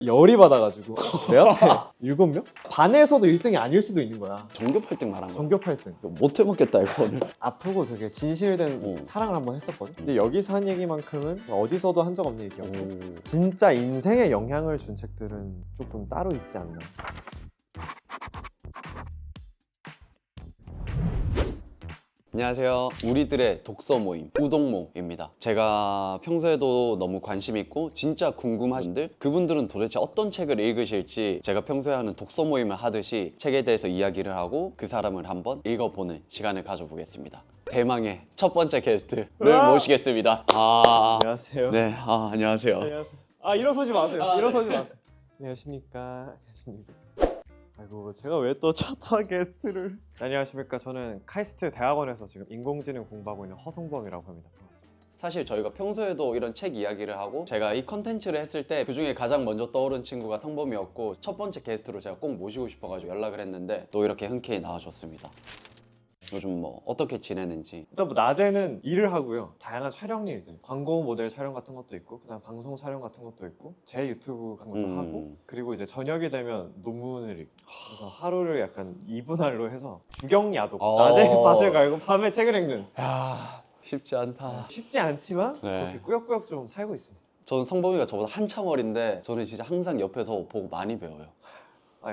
열이 받아가지고 내 앞에 7명? 반에서도 1등이 아닐 수도 있는 거야. 전교 8등 말한 거야. 전교 8등. 못 해먹겠다 이거 오늘. 아프고 되게 진실된 사랑을 한번 했었거든. 근데 여기서 한 얘기만큼은 어디서도 한 적 없는 얘기였고 진짜 인생에 영향을 준 책들은 조금 따로 있지 않나. 안녕하세요. 우리들의 독서 모임 우동모입니다. 제가 평소에도 너무 관심 있고 진짜 궁금하신 분들, 그분들은 도대체 어떤 책을 읽으실지 제가 평소에 하는 독서 모임을 하듯이 책에 대해서 이야기를 하고 그 사람을 한번 읽어보는 시간을 가져보겠습니다. 대망의 첫 번째 게스트를 모시겠습니다. 안녕하세요. 네, 안녕하세요. 안녕하세요. 일어서지 마세요. 일어서지 마세요. 안녕하십니까. 안녕하십니까. 아이고, 제가 왜 또 첫 게스트를. 안녕하십니까. 저는 카이스트 대학원에서 지금 인공지능 공부하고 있는 허성범이라고 합니다. 반갑습니다. 사실 저희가 평소에도 이런 책 이야기를 하고 제가 이 컨텐츠를 했을 때 그중에 가장 먼저 떠오른 친구가 성범이었고 첫 번째 게스트로 제가 꼭 모시고 싶어가지고 연락을 했는데 또 이렇게 흔쾌히 나와줬습니다. 요즘 뭐 어떻게 지내는지. 일단 뭐 낮에는 일을 하고요. 다양한 촬영 일들, 광고 모델 촬영 같은 것도 있고, 그다음 방송 촬영 같은 것도 있고, 제 유튜브 같은 것도 하고, 그리고 이제 저녁이 되면 논문을 읽고, 그래서 하루를 약간 2분할로 해서 주경야독, 낮에 밭을 갈고 밤에 책을 읽는. 야, 쉽지 않다. 쉽지 않지만 네. 그렇게 꾸역꾸역 좀 살고 있습니다. 저는 성범이가 저보다 한참 어린데 저는 진짜 항상 옆에서 보고 많이 배워요.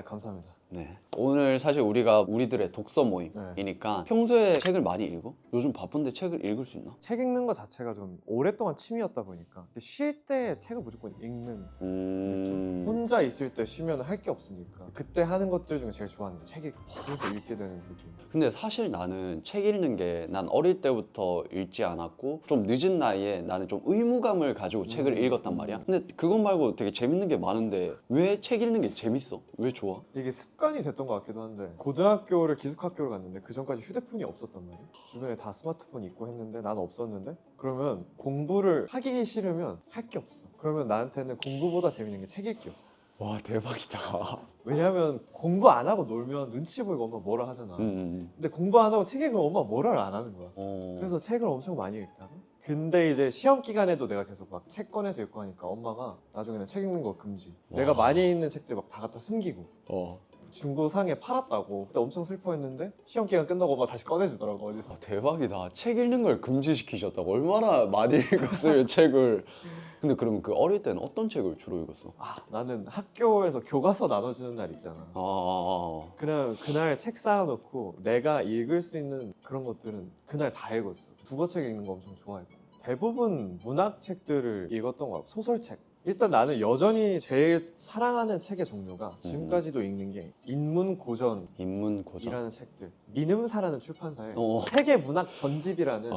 감사합니다. 네. 오늘 사실 우리가 우리들의 독서 모임이니까 평소에 책을 많이 읽어? 요즘 바쁜데 책을 읽을 수 있나? 책 읽는 거 자체가 좀 오랫동안 취미였다 보니까 쉴 때 책을 무조건 읽는 혼자 있을 때 쉬면 할 게 없으니까 그때 하는 것들 중에 제일 좋아하는 게 책 읽고 그래서 읽게 되는 느낌. 근데 사실 나는 책 읽는 게 난 어릴 때부터 읽지 않았고 좀 늦은 나이에 나는 좀 의무감을 가지고 책을 읽었단 말이야. 근데 그것 말고 되게 재밌는 게 많은데 왜 책 읽는 게 재밌어? 왜 좋아? 이게 습관이 됐던 것 같기도 한데 고등학교를 기숙학교를 갔는데 그 전까지 휴대폰이 없었단 말이야. 주변에 다 스마트폰 있고 했는데 난 없었는데 그러면 공부를 하기 싫으면 할 게 없어. 그러면 나한테는 공부보다 재밌는 게 책 읽기였어. 와, 대박이다. 왜냐면 공부 안 하고 놀면 눈치 보이고 엄마 뭐라 하잖아. 근데 공부 안 하고 책 읽으면 엄마 뭐라를 안 하는 거야. 그래서 책을 엄청 많이 읽다가 근데 이제 시험 기간에도 내가 계속 막 책 꺼내서 읽고 하니까 엄마가 나중에는 책 읽는 거 금지. 내가 많이 읽는 책들 막 다 갖다 숨기고 중고상에 팔았다고 그때 엄청 슬퍼했는데 시험 기간 끝나고 엄마 다시 꺼내주더라고 어디서. 대박이다. 책 읽는 걸 금지시키셨다고. 얼마나 많이 읽었어요 책을. 근데 그러면 그 어릴 때는 어떤 책을 주로 읽었어? 나는 학교에서 교과서 나눠주는 날 있잖아. 그냥 그날 책 쌓아놓고 내가 읽을 수 있는 그런 것들은 그날 다 읽었어. 국어책 읽는 거 엄청 좋아했고 대부분 문학책들을 읽었던 것 같고 소설책. 일단 나는 여전히 제일 사랑하는 책의 종류가 지금까지도 읽는 게 인문고전이라는 책들. 민음사라는 출판사에 세계 문학 전집이라는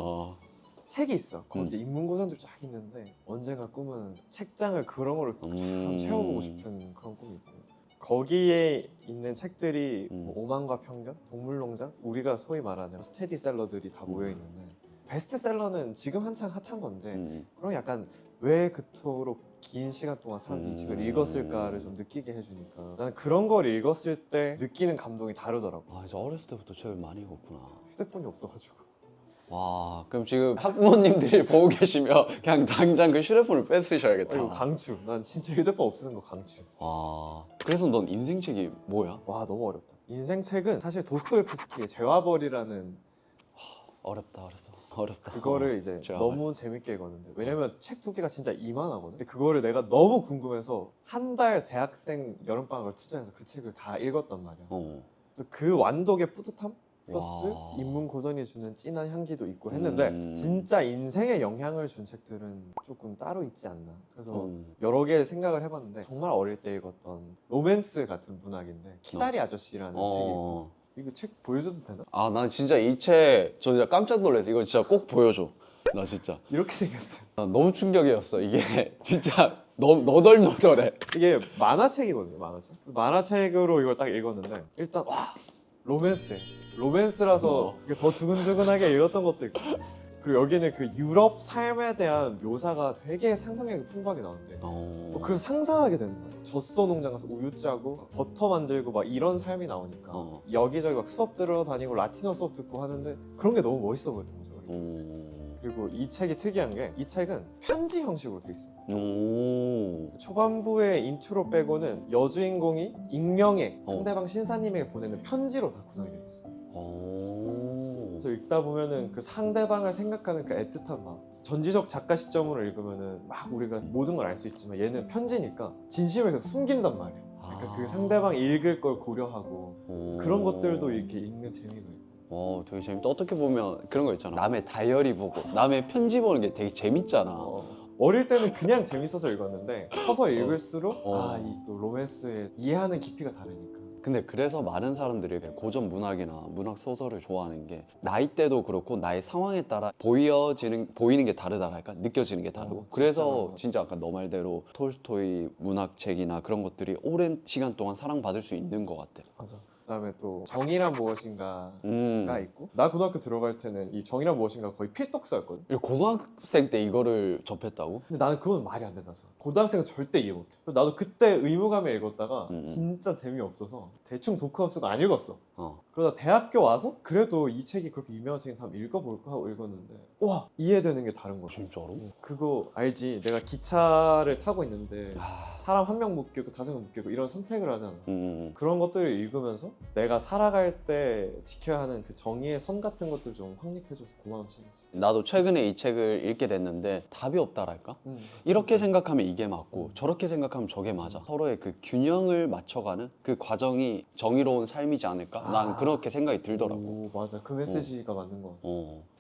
책이 있어. 거기 인문고전들 쫙 있는데 언젠가 꿈은 책장을 그런 걸로 참 채워보고 싶은 그런 꿈이 있고 거기에 있는 책들이 뭐 오만과 편견, 동물농장, 우리가 소위 말하는 스테디셀러들이 다 모여있는데 베스트셀러는 지금 한창 핫한 건데 그럼 약간 왜 그토록 긴 시간 동안 사람들이 이 책을 읽었을까를 좀 느끼게 해주니까 나는 그런 걸 읽었을 때 느끼는 감동이 다르더라고. 이제 어렸을 때부터 책을 많이 읽었구나. 휴대폰이 없어가지고. 와, 그럼 지금 학부모님들이 보고 계시면 그냥 당장 그 휴대폰을 뺏으셔야겠다. 이거 강추. 난 진짜 휴대폰 없애는 거 강추. 와, 그래서 넌 인생책이 뭐야? 와, 너무 어렵다. 인생책은 사실 도스토옙스키의 죄와벌이라는 어렵다. 그거를 이제 너무 재밌게 읽었는데 왜냐면 책 두께가 진짜 이만하거든. 근데 그거를 내가 너무 궁금해서 한 달 대학생 여름방학을 투자해서 그 책을 다 읽었단 말이야. 그래서 그 완독의 뿌듯함 플러스 인문고전이 주는 진한 향기도 있고 했는데 진짜 인생에 영향을 준 책들은 조금 따로 있지 않나. 그래서 여러 개 생각을 해봤는데 정말 어릴 때 읽었던 로맨스 같은 문학인데 키다리 아저씨라는 책이 있고 이거 책 보여줘도 되나? 난 진짜 이 책 저 진짜 깜짝 놀랐어. 이거 진짜 꼭 보여줘. 나 진짜 이렇게 생겼어요. 너무 충격이었어. 이게 진짜 너덜너덜해. 이게 만화책이거든요. 만화책으로 이걸 딱 읽었는데 일단 로맨스라서 이게 더 두근두근하게 읽었던 것도 있고 그리고 여기는 그 유럽 삶에 대한 묘사가 되게 상상력이 풍부하게 나오는데 그래서 상상하게 되는 거예요. 젖소 농장 가서 우유 짜고 버터 만들고 막 이런 삶이 나오니까 여기저기 막 수업 들어다니고 라틴어 수업 듣고 하는데 그런 게 너무 멋있어 보였던 거죠. 그리고 이 책이 특이한 게 이 책은 편지 형식으로 돼 있어. 오. 초반부의 인트로 빼고는 여주인공이 익명의 상대방 신사님에게 보내는 편지로 다 구성이 돼 있어. 오. 그래서 읽다 보면은 그 상대방을 생각하는 그 애틋한 마음. 전지적 작가 시점으로 읽으면은 막 우리가 모든 걸 알 수 있지만 얘는 편지니까 진심을 계속 숨긴단 말이야. 그러니까 그 상대방이 읽을 걸 고려하고 그런 것들도 이렇게 읽는 재미가 있고. 되게 재밌다. 어떻게 보면 그런 거 있잖아. 남의 다이어리 보고 남의 편지 보는 게 되게 재밌잖아. 어릴 때는 그냥 재밌어서 읽었는데 커서 읽을수록 이 또 로맨스의 이해하는 깊이가 다르니까. 근데 그래서 많은 사람들이 고전 문학이나 문학 소설을 좋아하는 게 나이대도 그렇고 나의 상황에 따라 보이는 게 다르다랄까? 느껴지는 게 다르고. 그래서 진짜 아까 너 말대로 톨스토이 문학책이나 그런 것들이 오랜 시간 동안 사랑받을 수 있는 것 같아. 맞아. 그다음에 또 정의란 무엇인가가 있고, 나 고등학교 들어갈 때는 이 정의란 무엇인가 거의 필독서였거든. 고등학생 때 이거를 접했다고? 근데 나는 그건 말이 안 된다서 고등학생은 절대 이해 못해. 나도 그때 의무감에 읽었다가 진짜 재미없어서 대충 독후감 쓰고 안 읽었어. 그러다 대학교 와서 그래도 이 책이 그렇게 유명한 책인데 한번 읽어볼까 하고 읽었는데 와, 이해되는 게 다른 거야. 진짜로? 그거 알지? 내가 기차를 타고 있는데 사람 한 명 묶이고 5명 묶이고 이런 선택을 하잖아. 그런 것들을 읽으면서 내가 살아갈 때 지켜야 하는 그 정의의 선 같은 것들 좀 확립해줘서 고마운 책이지. 나도 최근에 이 책을 읽게 됐는데 답이 없다랄까? 이렇게 생각하면 이게 맞고 저렇게 생각하면 저게 맞아. 서로의 그 균형을 맞춰가는 그 과정이 정의로운 삶이지 않을까? 난 그렇게 생각이 들더라고. 오, 맞아. 그 메시지가 맞는 것 같아.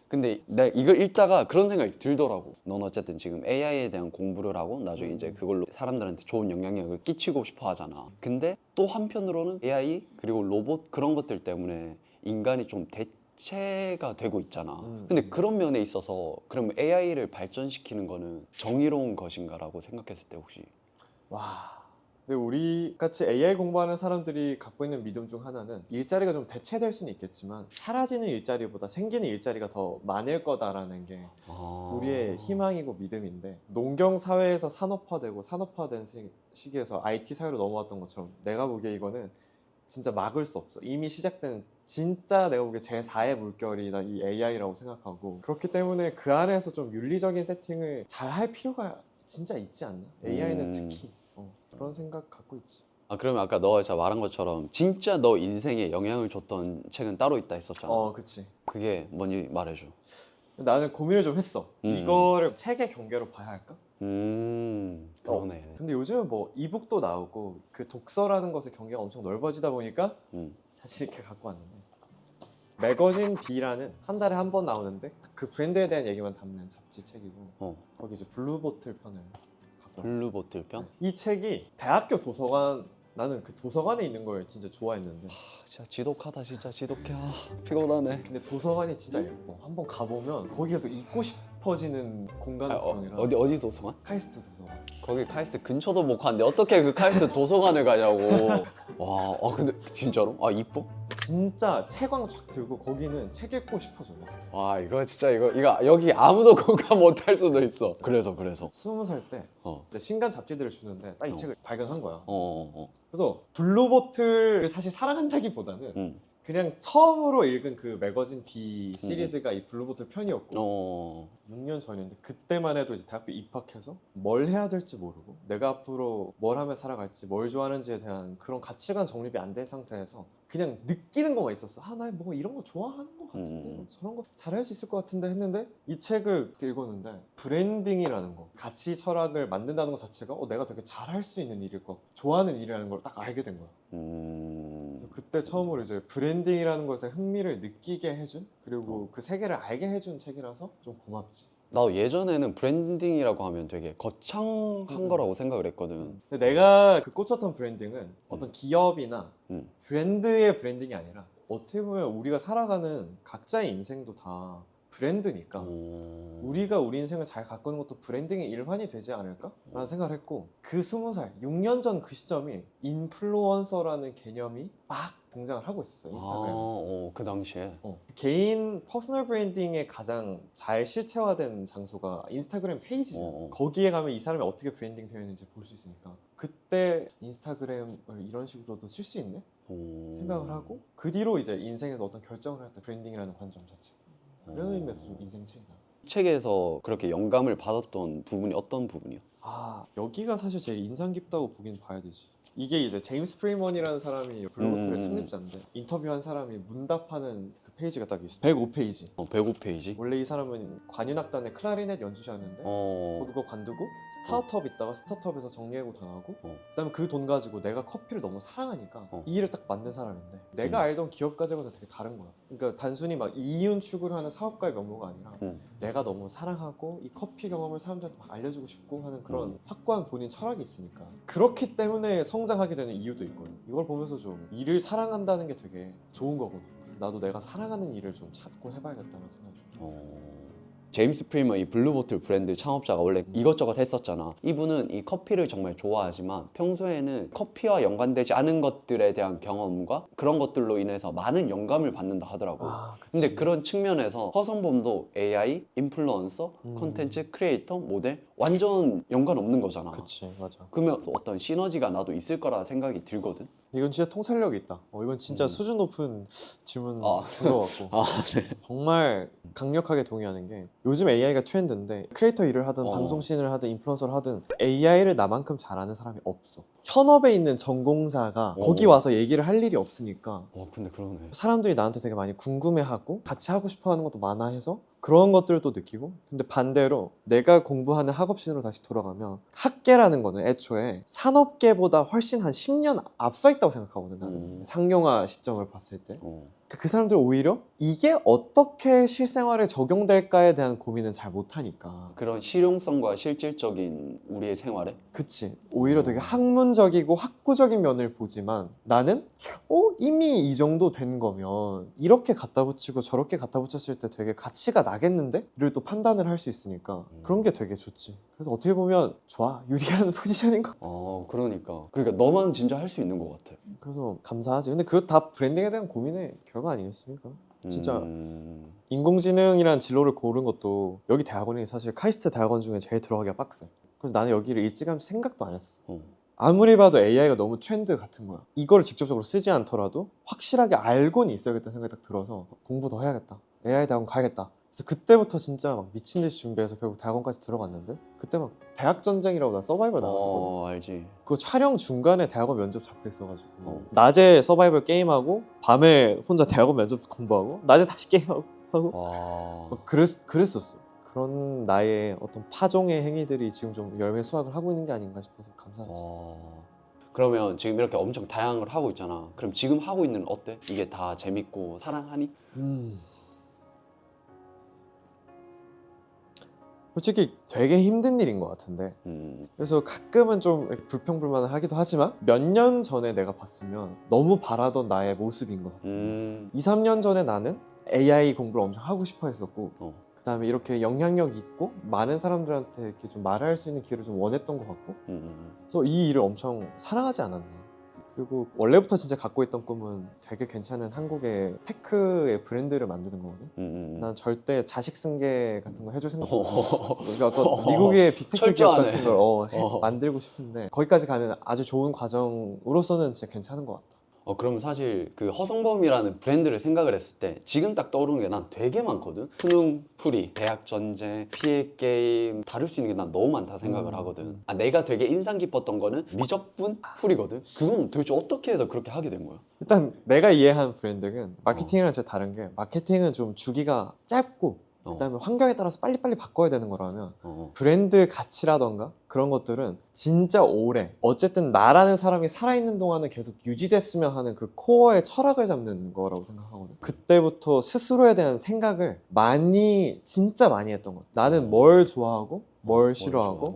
근데 내가 이걸 읽다가 그런 생각이 들더라고. 넌 어쨌든 지금 AI에 대한 공부를 하고 나중에 이제 그걸로 사람들한테 좋은 영향력을 끼치고 싶어 하잖아. 근데 또 한편으로는 AI 그리고 로봇 그런 것들 때문에 인간이 좀 대체가 되고 있잖아. 근데 그런 면에 있어서 그럼 AI를 발전시키는 거는 정의로운 것인가라고 생각했을 때 혹시 와. 근데 우리 같이 AI 공부하는 사람들이 갖고 있는 믿음 중 하나는 일자리가 좀 대체될 수는 있겠지만 사라지는 일자리보다 생기는 일자리가 더 많을 거다라는 게 우리의 희망이고 믿음인데, 농경 사회에서 산업화되고 산업화된 시기에서 IT 사회로 넘어왔던 것처럼 내가 보기에 이거는 진짜 막을 수 없어. 이미 시작된 진짜 내가 보기에 제4의 물결이 나 이 AI라고 생각하고, 그렇기 때문에 그 안에서 좀 윤리적인 세팅을 잘 할 필요가 진짜 있지 않나? AI는 특히 그런 생각 갖고 있지. 그러면 아까 너가 진짜 말한 것처럼 진짜 너 인생에 영향을 줬던 책은 따로 있다 했었잖아. 그치. 그게 뭔지 말해줘. 나는 고민을 좀 했어. 이거를 책의 경계로 봐야 할까? 그러네. 근데 요즘은 뭐 이북도 나오고 그 독서라는 것의 경계가 엄청 넓어지다 보니까 사실 이렇게 갖고 왔는데, 매거진 B라는 한 달에 한 번 나오는데 그 브랜드에 대한 얘기만 담는 잡지 책이고, 거기 이제 블루보틀 편을 갖고 왔어. 블루보틀 편? 이 책이 대학교 도서관, 나는 그 도서관에 있는 걸 진짜 좋아했는데 진짜 지독하다. 진짜 지독해. 피곤하네. 근데 도서관이 진짜 예뻐. 한번 가보면 거기에서 있고 싶어지는 공간 구성이라. 어디 도서관? 카이스트 도서관. 거기 카이스트 근처도 못 가는데 어떻게 그 카이스트 도서관을 가냐고. 와, 근데 진짜로? 이뻐? 진짜 채광 쫙 들고 거기는 책 읽고 싶어져. 와, 이거 진짜 이거 여기 아무도 공감 못 할 수도 있어. 그래서 20살 때 이제 신간 잡지들을 주는데 딱 이 책을 발견한 거야. 그래서 블루보틀을 사실 사랑한다기보다는 그냥 처음으로 읽은 그 매거진 B 시리즈가 이 블루보틀 편이었고 6년 전이었는데, 그때만 해도 이제 대학교 입학해서 뭘 해야 될지 모르고 내가 앞으로 뭘 하면 살아갈지 뭘 좋아하는지에 대한 그런 가치관 정립이 안 된 상태에서 그냥 느끼는 것만 있었어. 나 뭐 이런 거 좋아하는 것 같은데 저런 거 잘할 수 있을 것 같은데 했는데, 이 책을 읽었는데 브랜딩이라는 거, 가치 철학을 만든다는 것 자체가 내가 되게 잘할 수 있는 일일 것, 좋아하는 일이라는 걸 딱 알게 된 거야. 그래서 그때 처음으로 이제 브랜딩이라는 것에 흥미를 느끼게 해준, 그리고 그 세계를 알게 해준 책이라서 좀 고맙지. 나도 예전에는 브랜딩이라고 하면 되게 거창한 거라고 생각을 했거든. 근데 내가 그 꽂혔던 브랜딩은 어떤 기업이나 브랜드의 브랜딩이 아니라 어떻게 보면 우리가 살아가는 각자의 인생도 다 브랜드니까 우리가 우리 인생을 잘 가꾸는 것도 브랜딩의 일환이 되지 않을까? 라는 생각을 했고, 그 20살, 6년 전 그 시점이 인플루언서라는 개념이 막 등장을 하고 있었어요, 인스타그램에. 그 당시에. 개인 퍼스널 브랜딩의 가장 잘 실체화된 장소가 인스타그램 페이지잖아. 거기에 가면 이 사람이 어떻게 브랜딩 되어 있는지 볼 수 있으니까 그때 인스타그램을 이런 식으로도 쓸 수 있네? 생각을 하고, 그 뒤로 이제 인생에서 어떤 결정을 할 때 브랜딩이라는 관점 자체, 그런 의미에서 좀 인생 책이다. 책에서 그렇게 영감을 받았던 부분이 어떤 부분이요? 여기가 사실 제일 인상 깊다고 보긴 봐야 되지. 이게 이제 제임스 프리먼이라는 사람이 블루보틀의 창립자인데 인터뷰한 사람이 문답하는 그 페이지가 딱 있어. 105페이지. 105페이지? 원래 이 사람은 관현악단의 클라리넷 연주자였는데 그거 관두고 스타트업 있다가 스타트업에서 정리해고 당하고 그다음에 그 돈 가지고 내가 커피를 너무 사랑하니까 이 일을 딱 만든 사람인데 내가 알던 기업가들과는 되게 다른 거야. 그러니까 단순히 막 이윤 추구를 하는 사업가의 면모가 아니라 내가 너무 사랑하고 이 커피 경험을 사람들한테 막 알려주고 싶고 하는 그런 확고한 본인 철학이 있으니까 그렇기 때문에 성장하게 되는 이유도 있거든. 이걸 보면서 좀 일을 사랑한다는 게 되게 좋은 거구나. 나도 내가 사랑하는 일을 좀 찾고 해봐야겠다는 생각이 좀. 제임스 프리먼 이 블루보틀 브랜드 창업자가 원래 이것저것 했었잖아. 이분은 이 커피를 정말 좋아하지만 평소에는 커피와 연관되지 않은 것들에 대한 경험과 그런 것들로 인해서 많은 영감을 받는다 하더라고. 근데 그런 측면에서 허성범도 AI, 인플루언서, 콘텐츠 크리에이터, 모델 완전 연관 없는 거잖아. 그치, 맞아. 그러면 어떤 시너지가 나도 있을 거라 생각이 들거든. 이건 진짜 통찰력이 있다. 이건 진짜 수준 높은 질문 준것 같고. 네. 정말 강력하게 동의하는 게 요즘 AI가 트렌드인데 크리에이터 일을 하든 방송신을 하든 인플루언서를 하든 AI를 나만큼 잘하는 사람이 없어. 현업에 있는 전공자가 거기 와서 얘기를 할 일이 없으니까 근데 그러네. 사람들이 나한테 되게 많이 궁금해하고 같이 하고 싶어하는 것도 많아 해서 그런 것들도 느끼고. 근데 반대로 내가 공부하는 학업신으로 다시 돌아가면 학계라는 거는 애초에 산업계보다 훨씬 한 10년 앞서 있다고 생각하거든 나는. 상용화 시점을 봤을 때 그 사람들 오히려 이게 어떻게 실생활에 적용될까에 대한 고민은 잘 못하니까. 그런 실용성과 실질적인 우리의 생활에? 그치. 오히려 되게 학문적이고 학구적인 면을 보지만 나는 이미 이 정도 된 거면 이렇게 갖다 붙이고 저렇게 갖다 붙였을 때 되게 가치가 나겠는데? 를 또 판단을 할 수 있으니까 그런 게 되게 좋지. 그래서 어떻게 보면 좋아. 유리한 포지션인 것 같아. 그러니까 너만 진짜 할 수 있는 것 같아. 그래서 감사하지. 근데 그거 다 브랜딩에 대한 고민의 결과 아니겠습니까? 진짜 인공지능이라는 진로를 고른 것도 여기 대학원이 사실 카이스트 대학원 중에 제일 들어가기가 빡세. 그래서 나는 여기를 일찌감치 생각도 안 했어. 아무리 봐도 AI가 너무 트렌드 같은 거야. 이거를 직접적으로 쓰지 않더라도 확실하게 알고는 있어야겠다는 생각이 딱 들어서 공부 더 해야겠다. AI 대학원 가야겠다. 그래서 그때부터 진짜 막 미친 듯이 준비해서 결국 대학원까지 들어갔는데 그때 막 대학 전쟁이라고 나 서바이벌 나왔었거든. 알지. 그 촬영 중간에 대학원 면접 잡혀 있어가지고 낮에 서바이벌 게임하고 밤에 혼자 대학원 면접 공부하고 낮에 다시 게임하고 그랬었어. 그런 나의 어떤 파종의 행위들이 지금 좀 열매 수확을 하고 있는 게 아닌가 싶어서 감사하지. 그러면 지금 이렇게 엄청 다양한 걸 하고 있잖아. 그럼 지금 하고 있는 어때? 이게 다 재밌고 사랑하니? 솔직히 되게 힘든 일인 것 같은데 그래서 가끔은 좀 불평불만을 하기도 하지만 몇 년 전에 내가 봤으면 너무 바라던 나의 모습인 것 같아. 2, 3년 전에 나는 AI 공부를 엄청 하고 싶어 했었고 그 다음에 이렇게 영향력 있고 많은 사람들한테 이렇게 좀 말할 수 있는 기회를 좀 원했던 것 같고 그래서 이 일을 엄청 사랑하지 않았나. 그리고 원래부터 진짜 갖고 있던 꿈은 되게 괜찮은 한국의 테크의 브랜드를 만드는 거거든. 난 절대 자식 승계 같은 거 해줄 생각 없어. 그러니까 미국의 빅테크 기업 같은 걸 만들고 싶은데 거기까지 가는 아주 좋은 과정으로서는 진짜 괜찮은 것 같다. 그러면 사실 그 허성범이라는 브랜드를 생각을 했을 때 지금 딱 떠오르는 게 난 되게 많거든. 수능 풀이, 대학 전쟁, 피해 게임 다룰 수 있는 게 난 너무 많다 생각을 하거든. 내가 되게 인상 깊었던 거는 미적분 풀이거든. 그건 도대체 어떻게 해서 그렇게 하게 된 거야? 일단 내가 이해한 브랜딩은 마케팅이랑 진짜 다른 게 마케팅은 좀 주기가 짧고 그다음에 환경에 따라서 빨리빨리 바꿔야 되는 거라면 브랜드 가치라던가 그런 것들은 진짜 오래 어쨌든 나라는 사람이 살아있는 동안은 계속 유지됐으면 하는 그 코어의 철학을 잡는 거라고 생각하거든. 그때부터 스스로에 대한 생각을 진짜 많이 했던 것 같아. 나는 뭘 좋아하고 뭘 싫어하고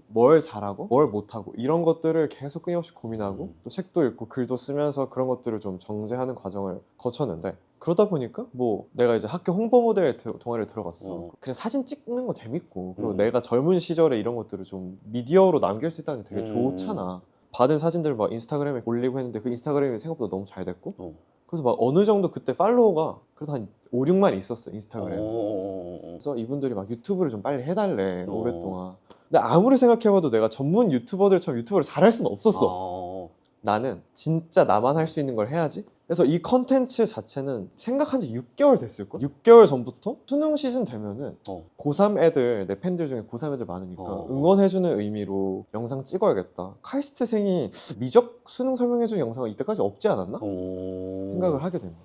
뭘 잘하고 뭘 못하고 이런 것들을 계속 끊임없이 고민하고 또 책도 읽고 글도 쓰면서 그런 것들을 좀 정제하는 과정을 거쳤는데 그러다 보니까 뭐 내가 이제 학교 홍보 모델 동아리를 들어갔어. 그냥 사진 찍는 거 재밌고 그리고 내가 젊은 시절에 이런 것들을 좀 미디어로 남길 수 있다는 게 되게 좋잖아. 받은 사진들을 막 인스타그램에 올리고 했는데 그 인스타그램이 생각보다 너무 잘 됐고 그래서 막 어느 정도 그때 팔로워가 그래도 한 5, 6만 있었어 인스타그램. 그래서 이분들이 막 유튜브를 좀 빨리 해달래 오랫동안. 근데 아무리 생각해봐도 내가 전문 유튜버들처럼 유튜버를 잘할 수는 없었어. 나는 진짜 나만 할 수 있는 걸 해야지 그래서 이 컨텐츠 자체는 생각한 지 6개월 됐을걸? 6개월 전부터 수능 시즌 되면은 고3 애들, 내 팬들 중에 고3 애들 많으니까 응원해주는 의미로 영상 찍어야겠다. 카이스트생이 미적 수능 설명해주는 영상은 이때까지 없지 않았나? 생각을 하게 됩니다.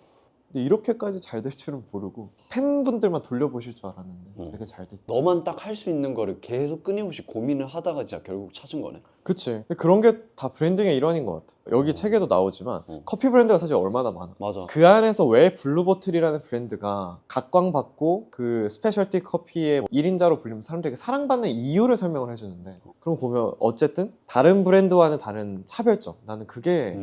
근데 이렇게까지 잘 될 줄은 모르고 팬분들만 돌려보실 줄 알았는데 되게 잘 됐지. 너만 딱 할 수 있는 거를 계속 끊임없이 고민을 하다가 진짜 결국 찾은 거네. 그치. 근데 그런 게 다 브랜딩의 일환인 것 같아. 여기 책에도 나오지만 커피 브랜드가 사실 얼마나 많아. 맞아. 그 안에서 왜 블루보틀이라는 브랜드가 각광받고 그 스페셜티 커피의 1인자로 불리면 사람들에게 사랑받는 이유를 설명을 해주는데, 그럼 보면 어쨌든 다른 브랜드와는 다른 차별점, 나는 그게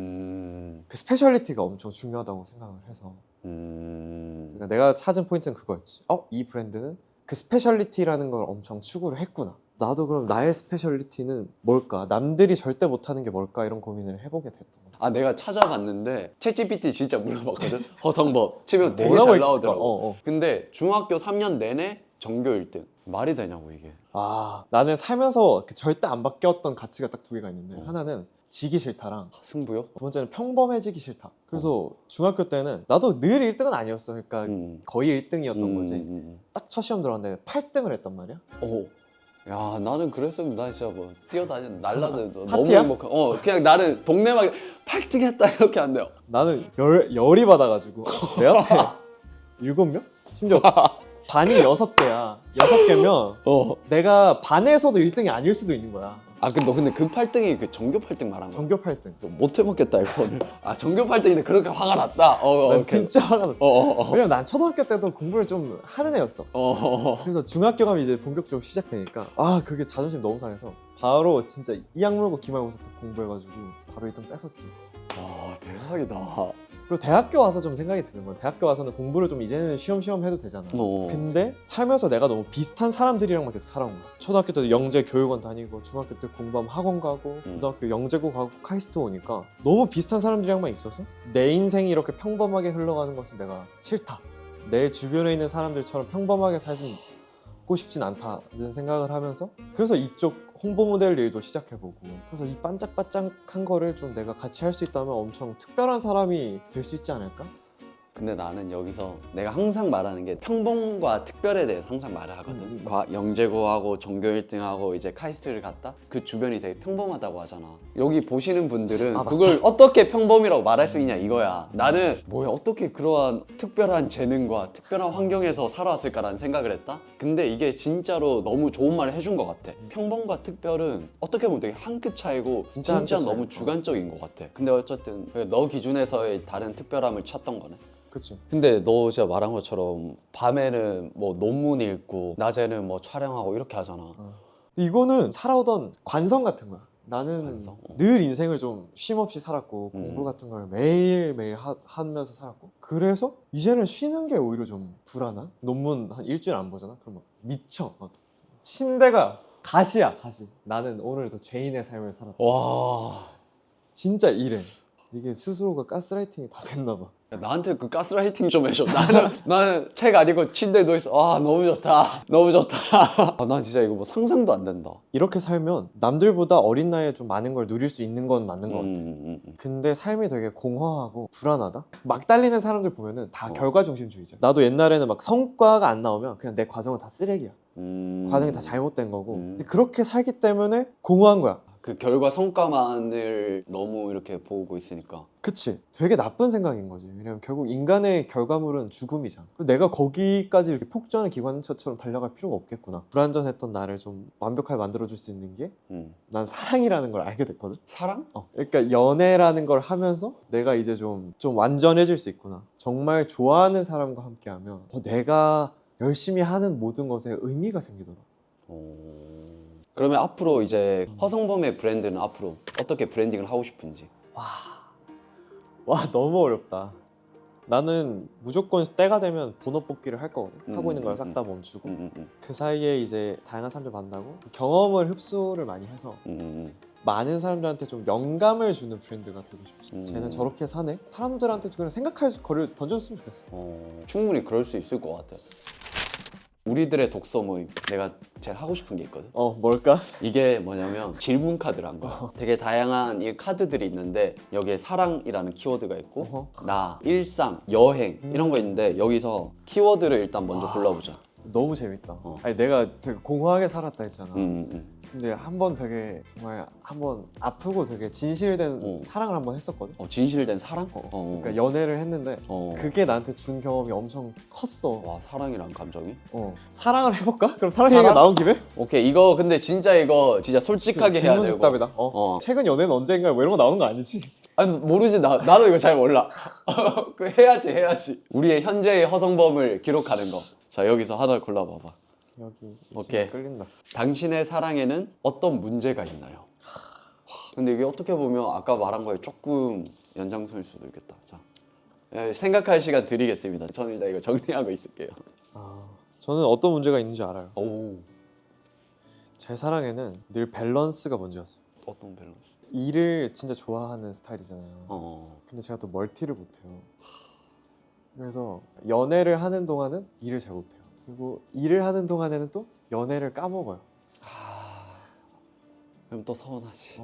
그 스페셜리티가 엄청 중요하다고 생각을 해서 그러니까 내가 찾은 포인트는 그거였지. 이 브랜드는 그 스페셜리티라는 걸 엄청 추구를 했구나. 나도 그럼 나의 스페셜리티는 뭘까? 남들이 절대 못하는 게 뭘까? 이런 고민을 해보게 됐던 거야. 내가 찾아봤는데 챗GPT 진짜 물어봤거든. 허성범 치면 되게 뭐라고 잘 했을까? 나오더라고. 근데 중학교 3년 내내 전교 1등. 말이 되냐고 이게. 나는 살면서 절대 안 바뀌었던 가치가 딱 2개가 있는데 하나는 지기 싫다랑 승부요? 두 번째는 평범해지기 싫다. 그래서 중학교 때는 나도 늘 1등은 아니었어. 그러니까 거의 1등이었던 거지. 딱 첫 시험 들어갔는데 8등을 했단 말이야. 야, 나는 그랬으면 나 진짜 뭐 뛰어다니는 날라다녀도 너무 파티야? 행복한. 그냥 나는 동네막 8등 했다 이렇게 안 돼요. 나는 열이 받아가지고 내 앞에 7명? 심지어 반이 6개야. 6개면 내가 반에서도 1등이 아닐 수도 있는 거야. 근데 그 8등이 그 전교 8등 말한 거야? 전교 8등. 못 해먹겠다 이거는. 전교 8등인데 그렇게 화가 났다? 난 진짜 화가 났어. 왜냐면 난 초등학교 때도 공부를 좀 하는 애였어. 그래서 중학교 가면 이제 본격적으로 시작되니까 그게 자존심 너무 상해서 바로 진짜 이악 물고 기말고사 또 공부해가지고 바로 1등 뺏었지. 대박이다. 그리고 대학교 와서 좀 생각이 드는 건, 대학교 와서는 공부를 좀 이제는 쉬엄쉬엄 해도 되잖아. 근데 살면서 내가 너무 비슷한 사람들이랑만 계속 살아온 거야. 초등학교 때도 영재 교육원 다니고, 중학교 때 공부하면 학원 가고, 고등학교 영재고 가고 카이스트 오니까 너무 비슷한 사람들이랑만 있어서 내 인생이 이렇게 평범하게 흘러가는 것은 내가 싫다. 내 주변에 있는 사람들처럼 평범하게 살고 싶진 않다는 생각을 하면서, 그래서 이쪽 홍보 모델 일도 시작해보고, 그래서 이 반짝반짝한 거를 좀 내가 같이 할 수 있다면 엄청 특별한 사람이 될 수 있지 않을까? 근데 나는 여기서 내가 항상 말하는 게 평범과 특별에 대해서 항상 말을 하거든. 영재고하고 전교 1등하고 이제 카이스트를 갔다? 그 주변이 되게 평범하다고 하잖아. 여기 보시는 분들은 그걸 어떻게 평범이라고 말할 수 있냐 이거야. 나는 뭐야 어떻게 그러한 특별한 재능과 특별한 환경에서 살아왔을까라는 생각을 했다? 근데 이게 진짜로 너무 좋은 말을 해준 것 같아. 평범과 특별은 어떻게 보면 되게 한 끗 차이고 진짜 너무 주관적인 것 같아. 근데 어쨌든 너 기준에서의 다른 특별함을 찾던 거네. 그치. 근데 너 진짜 말한 것처럼 밤에는 뭐 논문 읽고 낮에는 뭐 촬영하고 이렇게 하잖아. 이거는 살아오던 관성 같은 거야. 나는 늘 인생을 좀 쉼없이 살았고 공부 같은 걸 매일매일 하면서 살았고, 그래서 이제는 쉬는 게 오히려 좀 불안한? 논문 한 일주일 안 보잖아? 그럼 막 미쳐. 침대가 가시야, 가시. 나는 오늘도 죄인의 삶을 살았다. 진짜 이래. 이게 스스로가 가스라이팅이 다 됐나 봐. 나한테 그 가스라이팅 좀 해줘. 나는 책 아니고 침대에 누워있어. 너무 좋다. 너무 좋다. 난 진짜 이거 뭐 상상도 안 된다. 이렇게 살면 남들보다 어린 나이에 좀 많은 걸 누릴 수 있는 건 맞는 것 같아. 근데 삶이 되게 공허하고 불안하다? 막 달리는 사람들 보면은 다 결과 중심주의자. 나도 옛날에는 막 성과가 안 나오면 그냥 내 과정은 다 쓰레기야. 과정이 다 잘못된 거고. 근데 그렇게 살기 때문에 공허한 거야. 그 결과 성과만을 너무 이렇게 보고 있으니까. 그치. 되게 나쁜 생각인 거지. 왜냐면 결국 인간의 결과물은 죽음이잖아. 그리고 내가 거기까지 이렇게 폭주하는 기관차처럼 달려갈 필요가 없겠구나. 불안전했던 나를 좀 완벽하게 만들어줄 수 있는 게 난 사랑이라는 걸 알게 됐거든. 사랑? 그러니까 연애라는 걸 하면서 내가 이제 좀 완전해질 수 있구나. 정말 좋아하는 사람과 함께하면 내가 열심히 하는 모든 것에 의미가 생기더라. 그러면 앞으로 이제 허성범의 브랜드는 앞으로 어떻게 브랜딩을 하고 싶은지. 와 너무 어렵다. 나는 무조건 때가 되면 본업 복귀를 할 거거든. 하고 있는 걸 싹 다 멈추고 그 사이에 이제 다양한 사람들 만나고 경험을 흡수를 많이 해서 많은 사람들한테 좀 영감을 주는 브랜드가 되고 싶어. 쟤는 저렇게 사네? 사람들한테 그냥 생각할 거리를 던져줬으면 좋겠어. 충분히 그럴 수 있을 것 같아. 우리들의 독서 모임, 내가 제일 하고 싶은 게 있거든. 뭘까? 이게 뭐냐면 질문 카드란 거야. 되게 다양한 이 카드들이 있는데 여기에 사랑이라는 키워드가 있고 나, 일상, 여행 이런 거 있는데 여기서 키워드를 일단 먼저 골라보자. 너무 재밌다. 아니 내가 되게 공허하게 살았다 했잖아. 음. 근데 한 번 되게 정말 한번 아프고 되게 진실된 사랑을 한번 했었거든. 진실된 사랑? 그러니까 연애를 했는데 그게 나한테 준 경험이 엄청 컸어. 와, 사랑이란 감정이? 사랑을 해볼까? 그럼 사랑 얘기가 나온 김에? 오케이, 이거 근데 진짜 이거 진짜 솔직하게 해야 되고. 질문즉답이다. 최근 연애는 언제인가 뭐 이런 거 나오는 거 아니지? 아니 모르지. 나도 이거 잘 몰라. 그 해야지. 우리의 현재의 허성범을 기록하는 거. 자, 여기서 하나 골라봐봐. 여기 오케이. 끌린다. 당신의 사랑에는 어떤 문제가 있나요? 근데 이게 어떻게 보면 아까 말한 거에 조금 연장선일 수도 있겠다. 자, 생각할 시간 드리겠습니다. 저는 일단 이거 정리하고 있을게요. 저는 어떤 문제가 있는지 알아요. 오, 제 사랑에는 늘 밸런스가 문제였어요. 어떤 밸런스? 일을 진짜 좋아하는 스타일이잖아요. 근데 제가 또 멀티를 못해요. 그래서 연애를 하는 동안은 일을 잘 못해요. 그리고 일을 하는 동안에는 또 연애를 까먹어요. 그럼 또 서운하지.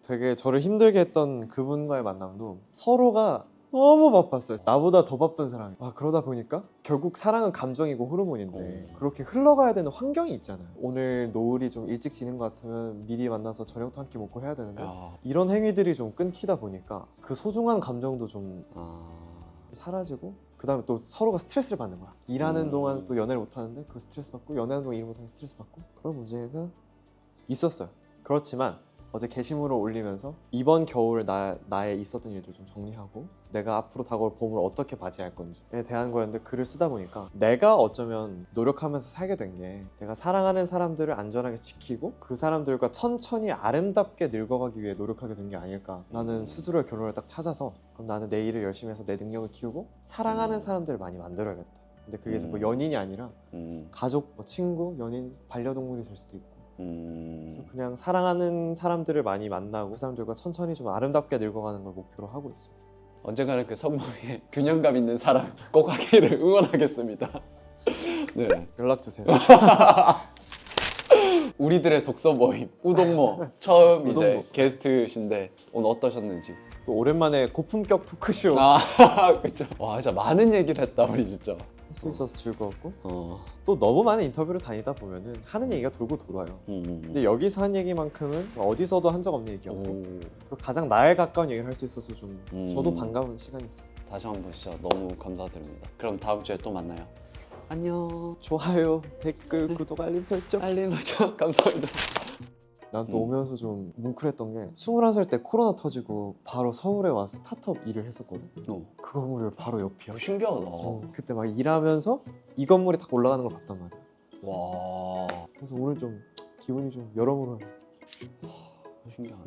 되게 저를 힘들게 했던 그분과의 만남도 서로가 너무 바빴어요. 나보다 더 바쁜 사람이. 그러다 보니까 결국 사랑은 감정이고 호르몬인데 그렇게 흘러가야 되는 환경이 있잖아요. 오늘 노을이 좀 일찍 지는 것 같으면 미리 만나서 저녁도 함께 먹고 해야 되는데 이런 행위들이 좀 끊기다 보니까 그 소중한 감정도 좀 사라지고 그 다음에 또 서로가 스트레스를 받는 거야. 일하는 동안 또 연애를 못하는데 그 스트레스 받고 연애하는 동안 일 못하는 스트레스 받고 그런 문제가 있었어요. 그렇지만 어제 게시물을 올리면서 이번 겨울 나의 있었던 일들 좀 정리하고 내가 앞으로 다가올 봄을 어떻게 맞이할 건지에 대한 거였는데 글을 쓰다 보니까 내가 어쩌면 노력하면서 살게 된 게 내가 사랑하는 사람들을 안전하게 지키고 그 사람들과 천천히 아름답게 늙어가기 위해 노력하게 된 게 아닐까. 나는 스스로의 결론을 딱 찾아서 그럼 나는 내 일을 열심히 해서 내 능력을 키우고 사랑하는 사람들을 많이 만들어야겠다. 근데 그게 이제 뭐 연인이 아니라 가족, 뭐 친구, 연인, 반려동물이 될 수도 있고 그래서 그냥 사랑하는 사람들을 많이 만나고 그 사람들과 천천히 좀 아름답게 늙어가는 걸 목표로 하고 있습니다. 언젠가는 그 성범이의 균형감 있는 사랑 꼭 하기를 응원하겠습니다. 네. 연락 주세요. 우리들의 독서 모임 우동모 처음 이제 우동모. 게스트신데 오늘 어떠셨는지. 또 오랜만에 고품격 토크쇼 그쵸. 와, 진짜 많은 얘기를 했다 우리 진짜. 할 수 있어서 즐거웠고 또 너무 많은 인터뷰를 다니다 보면은 하는 얘기가 돌고 돌아요. 근데 여기서 한 얘기만큼은 어디서도 한 적 없는 얘기였고 그리고 가장 나에 가까운 얘기를 할 수 있어서 좀 저도 반가운 시간이었습니다. 다시 한번 진짜 너무 감사드립니다. 그럼 다음 주에 또 만나요. 안녕. 좋아요, 댓글, 구독, 알림 설정. 감사합니다. 난 또 오면서 좀 뭉클했던 게 21살 때 코로나 터지고 바로 서울에 와서 스타트업 일을 했었거든. 그 건물이 바로 옆이야. 신기하다. 그때 막 일하면서 이 건물이 딱 올라가는 걸 봤단 말이야. 와, 그래서 오늘 좀 기분이 좀 여러모로 신기하네.